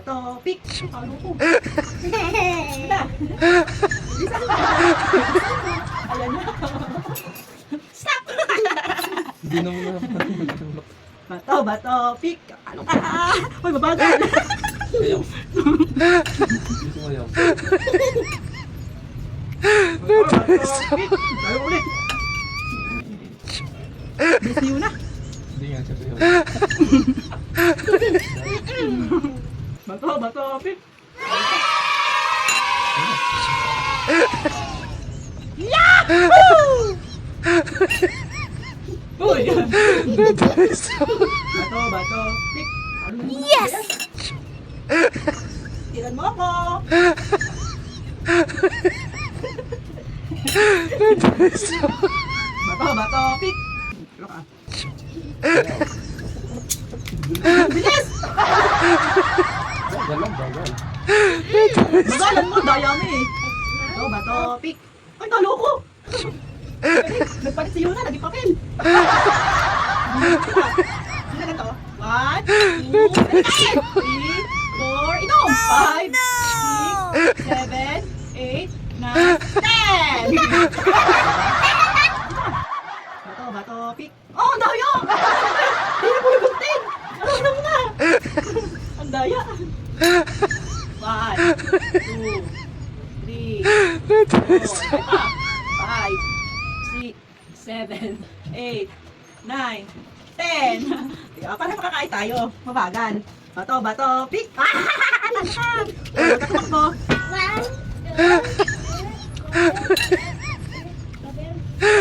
bato, pick. Ano ko? Ayan na. Stop! Hindi na muna napatulog. Bato, bato, pick. Ano ka? Uy, mabagal. Ayaw. Hindi ko ayaw. Bato, bato, pick. Tayo ulit. Busy yun na. Hindi nga siya ayaw. Bato, bato, pick. Yahoo! Uy! Bato, bato, pick. Ano mo? Yes! Tiran mo ako! Bato, bato, pick. Ano ka? Bilis! Galang, bagal. Bagalan mo, dayami eh. Bato, bato, pick. Ay, talo ko! Nagpalit si Yuna, naging papel. Hindi na to. 1, 2, 3, 4, ito! 5, 6, 7, 8, 9, 10! Bato, bato, pick. Oh, ang daya! Hindi na po naguntin! Alam mo na! Ang daya! 1, 2, 3, 4, 5, 6, 7, 8, 9, 10. Para makakain tayo. Mabagal. Bato, bato, pick. Tanda! Magkatumak mo. 1,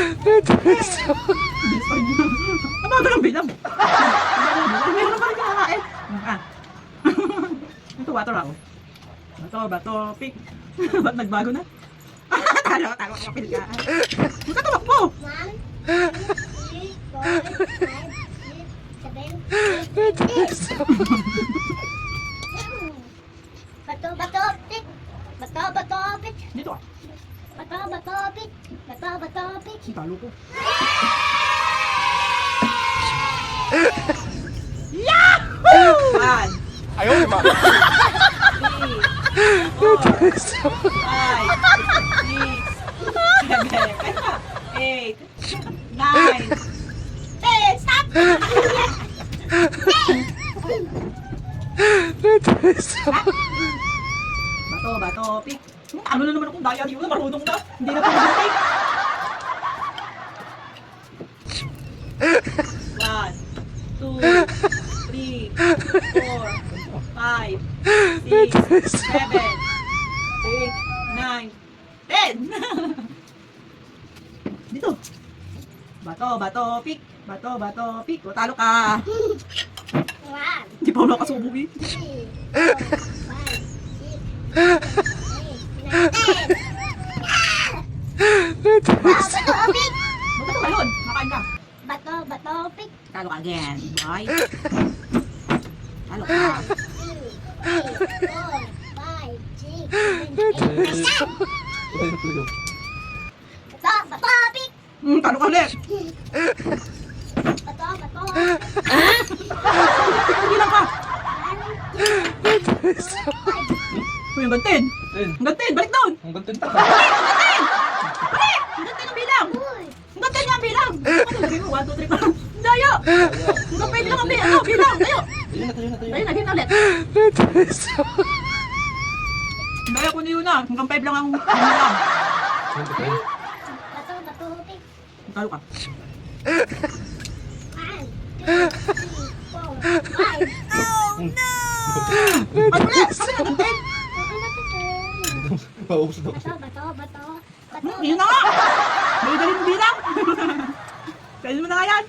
2, mabagal ang bilang. Meron na pa rin nakakain. Ito, bato lang. Bato, bato, pick. Ba't nagbago na? Talo, talo, kapil ka. Magkatumak mo. 1, 2, 3, 4, 5, 6, 7, 8, 9, 10. Bato, bato, pick. Bato, bato, pick. Dito ah. Bato, bato, pick. Bato, bato, pick. Talo ko. Yahoo! 1, Ayaw, ma. 3, 4, 5, 6, 7, 8, 9, 10. Stop! Bato, bato, pick. Ano na naman akong daya di na marunong na. Hindi na pumabalik. 1, 2, 3, 4, 5, 6, 7, 8, 9, 10. Dito. Bato, bato, pick. Bato, bato, pick. O, talo ka. 1, Di pa ako nakasubo eh. 3, 4, 5, 6, 7, 8, 9, 10. Bato, bato, pick. Magkano ka yun? Makain ka. Bato, bato, pick. Talo ka again. Boy. Talo ka. 1, 2, 3, 4, 5, 6, 7, 8, 9, 10. Ayaw, tuloy. Bato, bato, pick. Talo ka ulit. Bato, bato. Bilang ka. 1, 2, 3, 4, 5. Uy, ang gantin. Ten. Ang gantin. Balik doon. Ang gantin pa. Ang gantin ang bilang. Uy. Ang gantin nga ang bilang. Ano sabi mo? 1, 2, 3, 4. Ang daya. Hanggang 5 lang ang bilang. Ano, bilang. Tayo. Tayo na, tayo na, tayo Tayo, na. lagyan na ulit. Ang daya ko na yun ah. Hanggang 5 lang ang bilang. Bato, bato, pick. Talo ka. 1, 2, 3, 4, 5. Ano ulit? Sabi na gantin. Paubos na kasi. Bato, bato, bato. Bato, Yun na nga. May galing mo bilang. Kaya mo na nga yan.